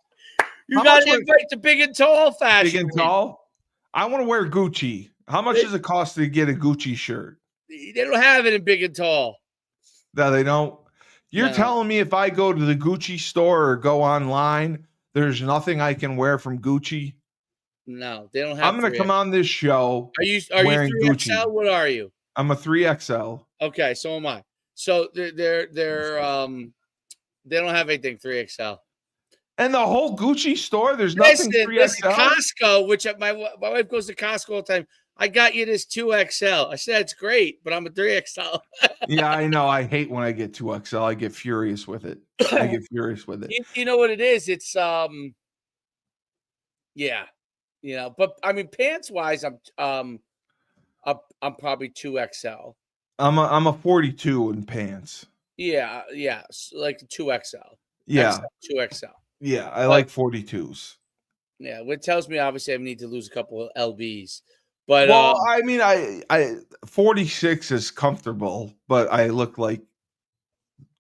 You got an invite to Big and Tall Fashion Big and Week. Tall. I want to wear Gucci. How much does it cost to get a Gucci shirt? They don't have it in big and tall. No, they don't. You're No. telling me if I go to the Gucci store or go online, there's nothing I can wear from Gucci? No, they don't have I'm going to 3X. come on this show Are you wearing 3XL? Gucci. What are you? I'm a 3XL. Okay, so am I. So they're they don't have anything 3XL. And the whole Gucci store, there's nothing Listen, 3XL? Costco, which my wife goes to Costco all the time. I got you this 2XL. I said it's great, but I'm a 3XL. Yeah, I know. I hate when I get 2XL. I get furious with it. I get furious with it. You know what it is? It's yeah, but I mean pants wise, I'm probably 2XL. I'm a 42 in pants. Yeah, like 2XL. Yeah. 2XL. Yeah, I But like 42s. yeah, what tells me obviously I need to lose a couple of lbs. But Well, I mean, I 46 is comfortable, but I look like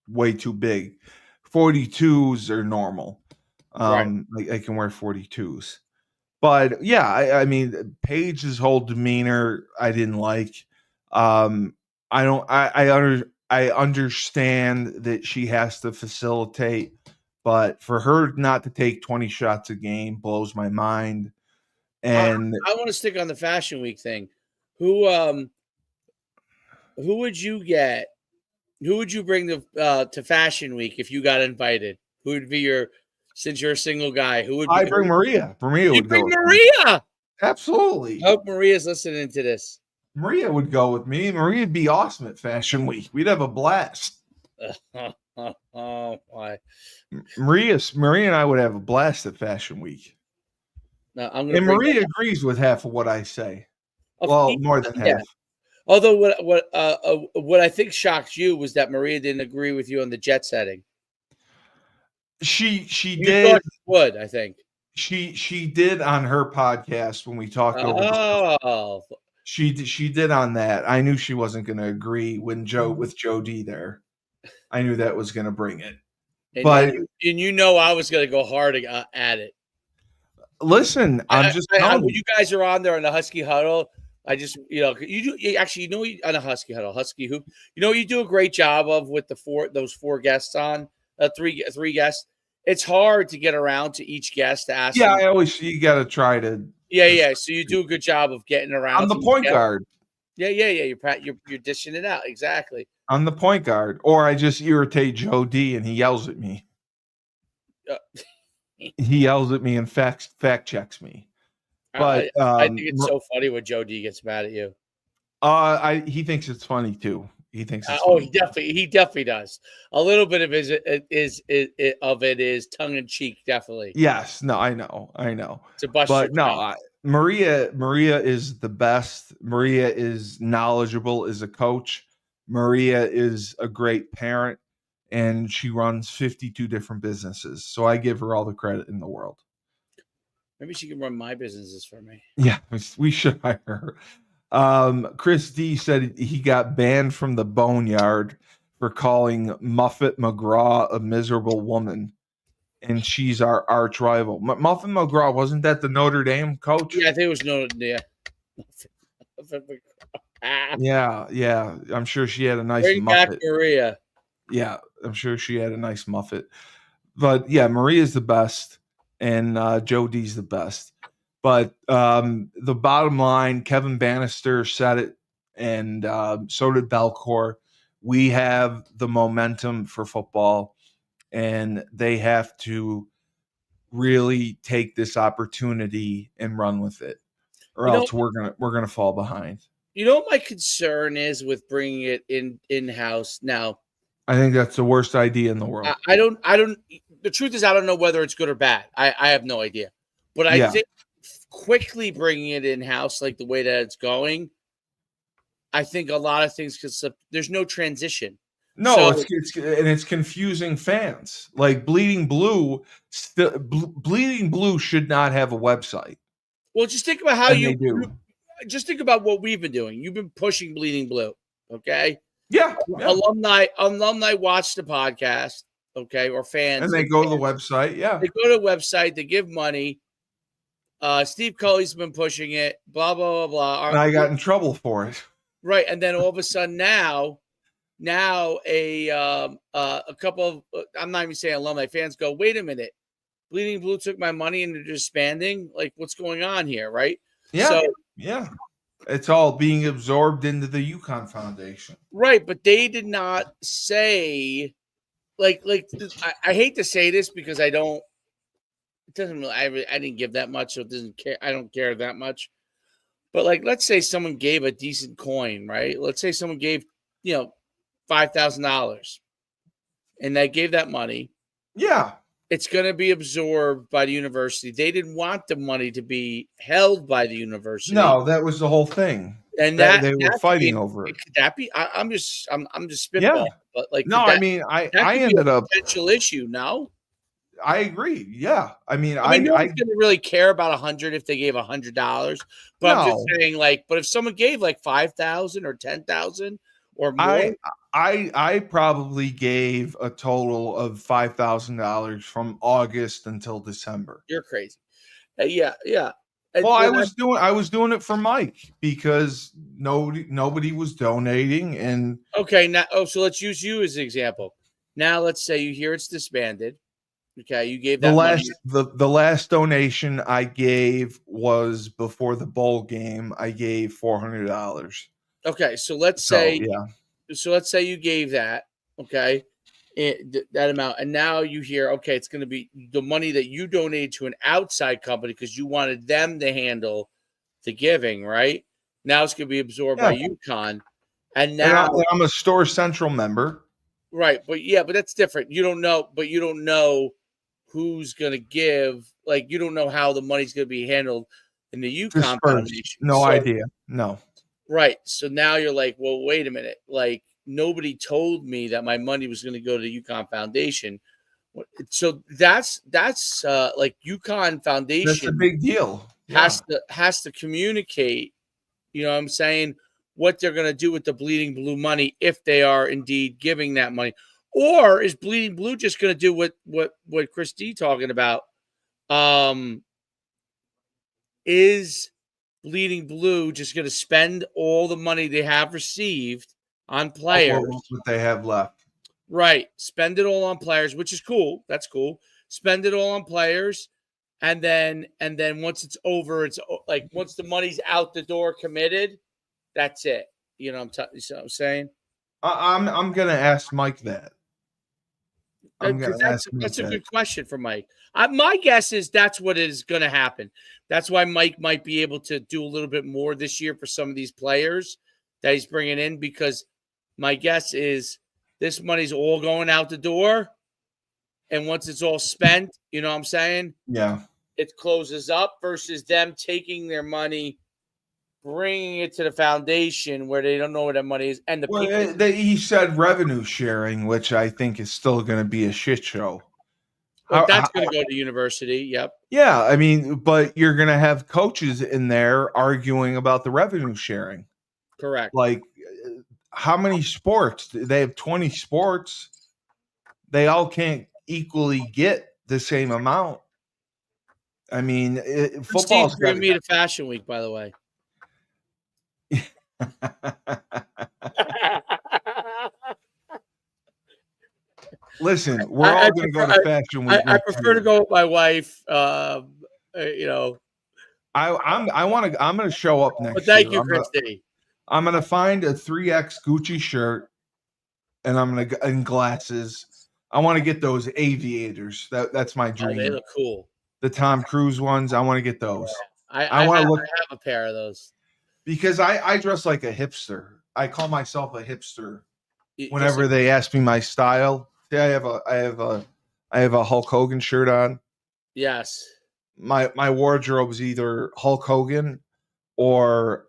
way too big. 42s are normal. right. I can wear 42s. But yeah, I mean, Paige's whole demeanor I didn't like. I don't I understand that she has to facilitate, but for her not to take 20 shots a game blows my mind. I, And I want to stick on the Fashion Week thing. Who would you get? Who would you bring to Fashion Week if you got invited? Who would be since you're a single guy? Who would be? I bring Maria. Maria You would bring go with me. Maria. Absolutely. I hope Maria's listening to this. Maria would go with me. Maria'd be awesome at Fashion Week. We'd have a blast. Oh, why? Maria and I would have a blast at Fashion Week. No, I'm gonna And bring Maria agrees with half of what I say. that. Well, more than Yeah. half. Although what I think shocked you was that Maria didn't agree with you on the jet setting. She You did. thought she would, I think. She did on her podcast when we talked over. Oh, She did on that. I knew she wasn't going to agree with Joe D there. I knew that was going to bring it. But I was going to go hard at it. Listen, I'm just telling when you guys are on there on the Husky Huddle, I just you do on a Husky Huddle, Husky Hoop. You do a great job of with those four guests on three guests. It's hard to get around to each guest to ask. Yeah, them. you got to try to. Yeah. So you do a good job of getting around. I'm the point guard. Yeah. You're dishing it out exactly. I'm the point guard, or I just irritate Joe D and he yells at me. He yells at me and fact checks me. But I think it's so funny when Joe D gets mad at you. He thinks it's funny too. He thinks it's funny. He definitely does. A little bit of it is tongue in cheek, definitely. Yes, no, I know. It's a bust. But no, Maria is the best. Maria is knowledgeable as a coach. Maria is a great parent, and she runs 52 different businesses. So I give her all the credit in the world. Maybe she can run my businesses for me. Yeah, we should hire her. Chris D said he got banned from the Boneyard for calling Muffet McGraw a miserable woman, and she's our arch rival. Muffet McGraw, wasn't that the Notre Dame coach? Yeah, I think it was Notre Dame. Yeah. I'm sure she had a nice Bring Muffet. back Maria. Yeah, I'm sure she had a nice Muffet. But yeah, Maria's the best, and Joe D's the best. But the bottom line, Kevin Bannister said it, and so did Belcourt. We have the momentum for football, and they have to really take this opportunity and run with it, or else we're gonna fall behind. You know what my concern is with bringing it in-house now? I think that's the worst idea in the world. I don't. The truth is, I don't know whether it's good or bad. I have no idea. But I think quickly bringing it in-house, like the way that it's going, I think a lot of things because there's no transition. No, it's confusing fans. Like Bleeding Blue should not have a website. Well, just think about how you do. Just think about what we've been doing. You've been pushing Bleeding Blue, okay? Yeah. Alumni watch the podcast, okay, or fans, and they go to the website. Yeah, they go to the website. They give money. Steve Cully's been pushing it. Blah blah blah blah. And I got in trouble for it. Right, and then all of a sudden now a couple of I'm not even saying alumni fans go, wait a minute, Bleeding Blue took my money and they're disbanding. Like, what's going on here, right? Yeah, So yeah. It's all being absorbed into the UConn Foundation. right, but they did not say I hate to say this because I don't. It doesn't really. I didn't give that much, so it doesn't care. I don't care that much. But like, let's say someone gave a decent coin, right? Let's say someone gave, $5,000, and they gave that money. Yeah. It's going to be absorbed by the university. They didn't want the money to be held by the university. No, that was the whole thing. And that they were fighting over it. Could that be? I'm just spitballing. Yeah. But like, No, I mean, I ended up potential issue. No, I agree. Yeah. I mean, no one's going to really care about 100 if they gave $100. But I'm just saying, but if someone gave like 5,000 or 10,000 or more, I probably gave a total of $5,000 from August until December. You're crazy. Yeah. Well, I was doing it for Mike because nobody was donating, and okay. Now, so let's use you as an example. Now, let's say you hear it's disbanded. Okay, you gave that money. The last donation I gave was before the bowl game. I gave $400. Okay, so let's say you gave that, okay, that amount, and now you hear, okay, it's going to be the money that you donated to an outside company because you wanted them to handle the giving, right? Now it's going to be absorbed by UConn, and now I'm a Store Central member, right? But that's different. You don't know who's going to give. Like, you don't know how the money's going to be handled in the UConn Foundation. No idea. No. Right. So now you're like, well, wait a minute. Like, nobody told me that my money was going to go to the UConn Foundation. So that's like UConn Foundation. That's a big deal. Has to communicate, you know what I'm saying, what they're going to do with the Bleeding Blue money if they are indeed giving that money. Or is Bleeding Blue just going to do what Chris D talking about? Is Bleeding Blue just going to spend all the money they have received on players? What they have left. Right. Spend it all on players, which is cool. That's cool. Spend it all on players. And then once it's over, it's like once the money's out the door committed, that's it. You know what I'm saying? I'm going to ask Mike that. That's a good question for Mike. My guess is that's what is going to happen. That's why Mike might be able to do a little bit more this year for some of these players that he's bringing in, because my guess is this money's all going out the door. And once it's all spent, you know what I'm saying? Yeah. It closes up versus them taking their money, bringing it to the foundation where they don't know where that money is. And he said revenue sharing, which I think is still going to be a shit show. That's going to go to university. Yep. Yeah. I mean, but you're going to have coaches in there arguing about the revenue sharing. Correct. Like, how many sports? They have 20 sports. They all can't equally get the same amount. I mean, football's going to be at Fashion Week, by the way. Listen, we're all going to go to Fashion Week. I prefer to go with my wife. I'm going to show up next. But thank you, Christy. I'm going to find a 3X Gucci shirt, and I'm going to and glasses. I want to get those aviators. That's my dream. Oh, they look cool. The Tom Cruise ones. I want to get those. I have a pair of those. Because I dress like a hipster. I call myself a hipster. Whenever they ask me my style, see, I have a Hulk Hogan shirt on. Yes. My wardrobe is either Hulk Hogan or,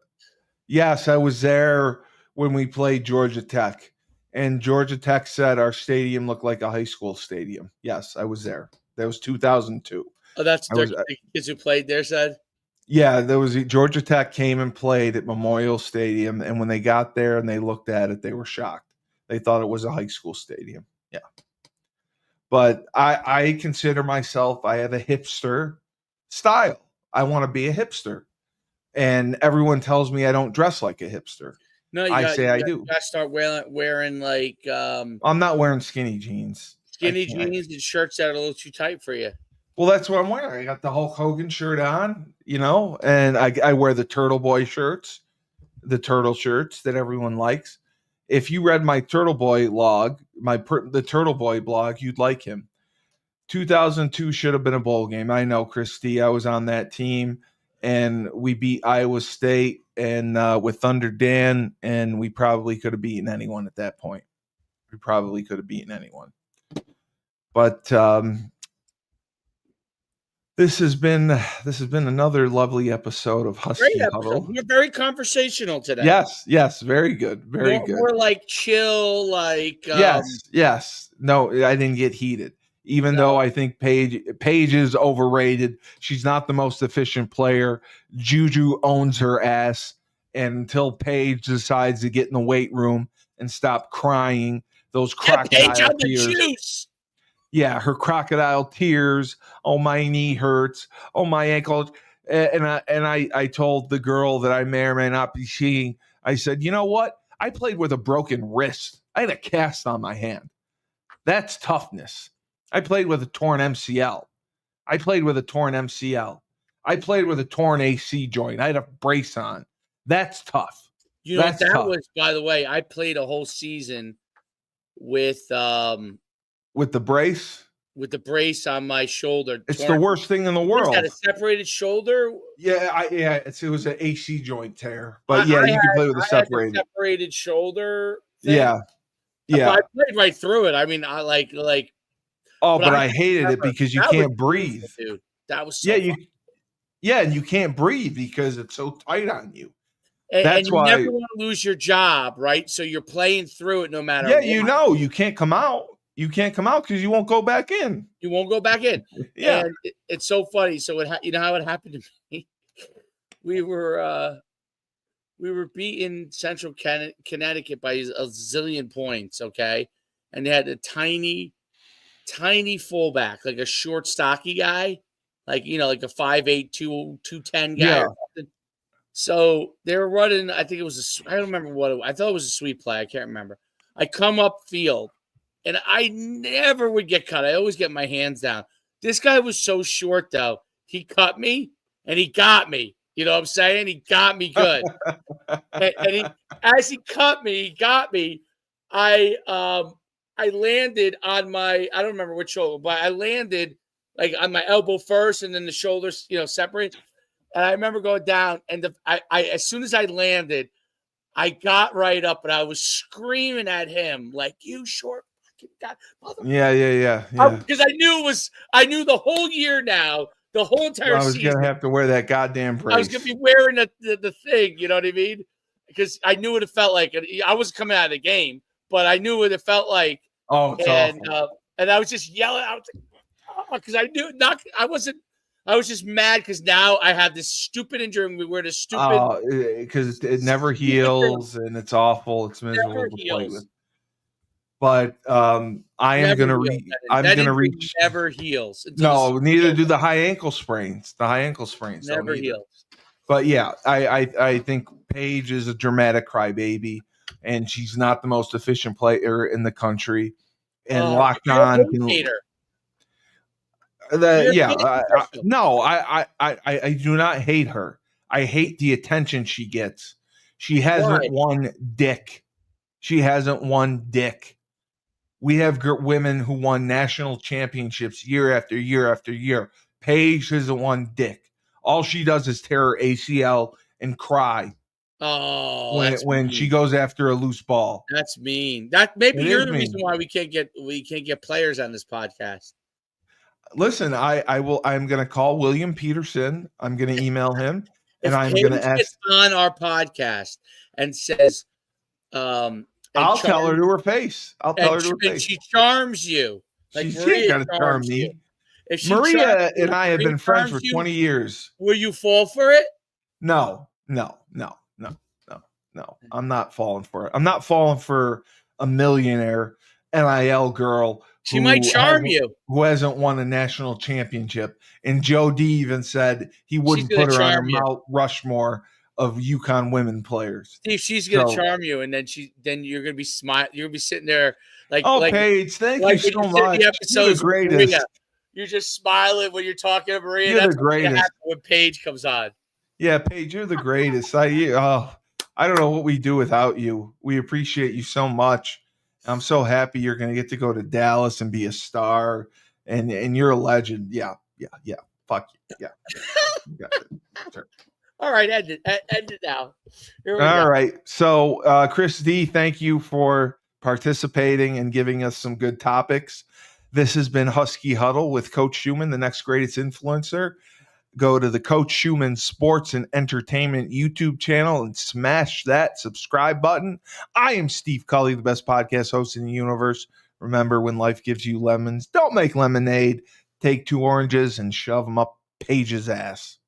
yes, I was there when we played Georgia Tech, and Georgia Tech said our stadium looked like a high school stadium. Yes, I was there. That was 2002. Oh, that's the kids who played there said. Yeah, there was Georgia Tech came and played at Memorial Stadium, and when they got there and they looked at it, they were shocked. They thought it was a high school stadium. Yeah. But I consider myself, I have a hipster style. I want to be a hipster. And everyone tells me I don't dress like a hipster. No, I say I do. you gotta start wearing like I'm not wearing skinny jeans. I skinny can't. jeans and shirts that are a little too tight for you. Well, that's what I'm wearing. I got the Hulk Hogan shirt on, and I wear the Turtle Boy shirts, the turtle shirts that everyone likes. If you read my Turtle Boy log, the Turtle Boy blog, you'd like him. 2002 should have been a bowl game. I know, Christy. I was on that team, and we beat Iowa State and with Thunder Dan, and we probably could have beaten anyone at that point. We probably could have beaten anyone. But this has been another lovely episode of Husky Huddle. We're very conversational today. Yes, very good, very good. More like chill, like yes. No, I didn't get heated. Even though I think Paige is overrated. She's not the most efficient player. Juju owns her ass. And until Paige decides to get in the weight room and stop crying, those crocodile tears. Juice. Yeah, her crocodile tears. Oh, my knee hurts. Oh, my ankle. And I told the girl that I may or may not be seeing, I said, you know what? I played with a broken wrist. I had a cast on my hand. That's toughness. I played with a torn MCL. I played with a torn AC joint. I had a brace on. That's tough. That was, by the way, I played a whole season with the brace. With the brace on my shoulder. It's the worst thing in the world. Had a separated shoulder? Yeah, it was an AC joint tear. But you can play with a separated shoulder thing. Yeah. But I played right through it. I mean, I like. Oh, but I hated it because you can't breathe, dude. That was so fun. And you can't breathe because it's so tight on you. That's why you never want to lose your job, right? So you're playing through it no matter what. Yeah, you can't come out. You can't come out because you won't go back in. You won't go back in. Yeah. And it's so funny. So you know how it happened to me? We were beating Central Connecticut by a zillion points, okay? And they had a tiny fullback, like a short, stocky guy, like a 5'8", 210 guy. Yeah. Or something. So they were running. I think it was I don't remember what it was. I thought it was a sweep play. I can't remember. I come up field, and I never would get cut. I always get my hands down. This guy was so short, though. He cut me, and he got me. You know what I'm saying? He got me good. As he cut me, he got me. I landed on I don't remember which shoulder, but I landed like on my elbow first and then the shoulders, separate. And I remember going down and I as soon as I landed, I got right up and I was screaming at him like, you short fucking guy. Yeah. Because I knew the whole year now, the whole entire season. I was going to have to wear that goddamn brace. I was going to be wearing the thing, you know what I mean? Because I knew what it felt like. I wasn't coming out of the game, but I knew what it felt like. Oh, it's awful. And I was just yelling. I was like, because I knew not. I wasn't. I was just mad because now I have this stupid injury. And we wear this stupid. Because it never heals and it's awful. It's miserable to play with. But I am going to reach. I'm going to reach. Never heals. No, neither do the high ankle sprains. The high ankle sprains never heals. But yeah, I think Paige is a dramatic crybaby. And she's not the most efficient player in the country. And locked on. No, I do not hate her. I hate the attention she gets. She hasn't won dick. We have women who won national championships year after year after year. Paige hasn't won dick. All she does is tear her ACL and cry. Oh, when she goes after a loose ball. That's mean. That maybe you're the reason why we can't get players on this podcast. Listen, I'm going to call William Peterson. I'm going to email him, and I'm going to ask on our podcast and says, I'll tell her to her face. She charms you. Like she's going to charm me. Maria and I have been friends for 20 years. Will you fall for it? No. I'm not falling for it. I'm not falling for a millionaire NIL girl. She might charm you. Who hasn't won a national championship. And Joe D even said he wouldn't put her on a Mount Rushmore of UConn women players. Steve, she's gonna So- charm you, and then you're gonna be You're gonna be sitting there like Paige, thank you when so you much. the You're episodes the with Maria. greatest. You're just smiling when you're talking to Maria. You're That's the what's gonna greatest. happen when Paige comes on. Yeah, Paige, you're the greatest. I don't know what we do without you. We appreciate you so much. I'm so happy you're going to get to go to Dallas and be a star, and you're a legend. Yeah. Fuck you. Yeah. Sure. All right, end it now. Here we All go. right. So, Chris D, thank you for participating and giving us some good topics. This has been Husky Huddle with Coach Schuman, the next greatest influencer. Go to the Coach Schuman Sports and Entertainment YouTube channel and smash that subscribe button. I am Steve Cully, the best podcast host in the universe. Remember, when life gives you lemons, don't make lemonade. Take 2 oranges and shove them up Paige's ass.